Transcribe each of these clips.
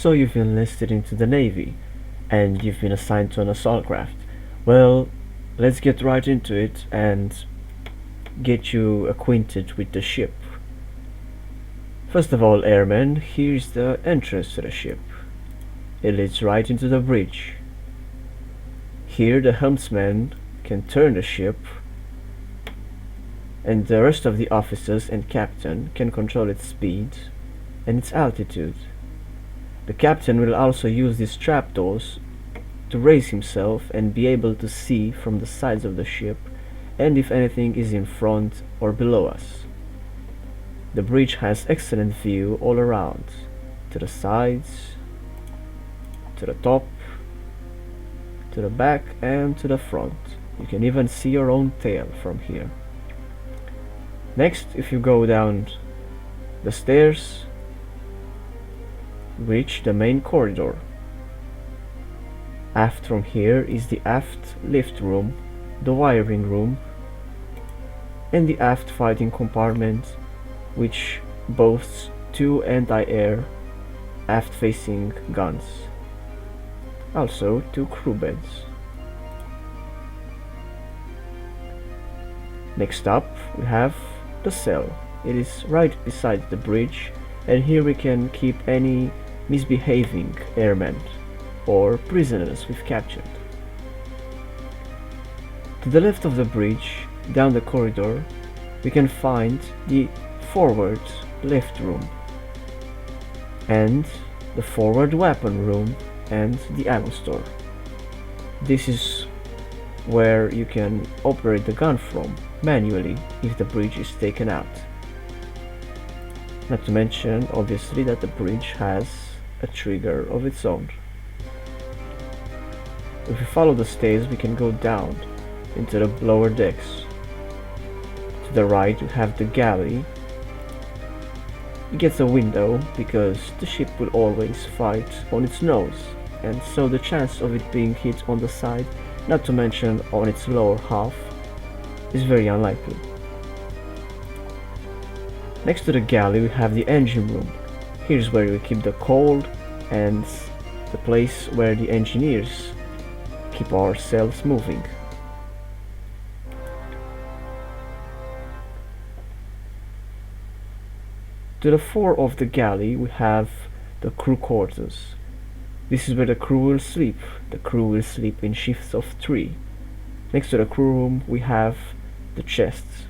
So you've enlisted into the Navy, and you've been assigned to an assault craft. Well, let's get right into it and get you acquainted with the ship. First of all, airmen, here's the entrance to the ship. It leads right into the bridge. Here the helmsman can turn the ship, and the rest of the officers and captain can control its speed and its altitude. The captain will also use these trapdoors to raise himself and be able to see from the sides of the ship and if anything is in front or below us. The bridge has excellent view all around, to the sides, to the top, to the back and to the front. You can even see your own tail from here. Next, if you go down the stairs, reach the main corridor. Aft from here is the aft lift room, the wiring room, and the aft fighting compartment, which boasts two anti-air aft-facing guns. Also two crew beds. Next up we have the cell. It is right beside the bridge, and here we can keep any misbehaving airmen or prisoners we've captured. To the left of the bridge, down the corridor, we can find the forward left room and the forward weapon room and the ammo store. This is where you can operate the gun from manually if the bridge is taken out. Not to mention, obviously, that the bridge has a trigger of its own. If we follow the stairs, we can go down into the lower decks. To the right, we have the galley. It gets a window because the ship will always fight on its nose, and so the chance of it being hit on the side, not to mention on its lower half, is very unlikely. Next to the galley we have the engine room. Here's where we keep the coal and the place where the engineers keep our cells moving. To the fore of the galley we have the crew quarters. This is where the crew will sleep. The crew will sleep in shifts of 3. Next to the crew room we have the chests.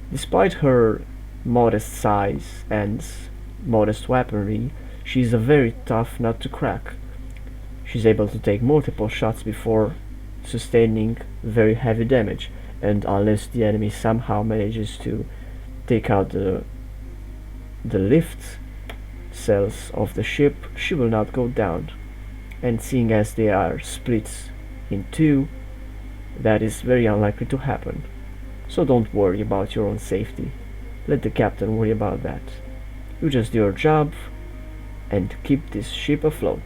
Despite her modest size and modest weaponry, she is a very tough nut to crack. She's able to take multiple shots before sustaining very heavy damage, and unless the enemy somehow manages to take out the lift cells of the ship, she will not go down. And seeing as they are split in 2, that is very unlikely to happen. So don't worry about your own safety. Let the captain worry about that. You just do your job and keep this ship afloat.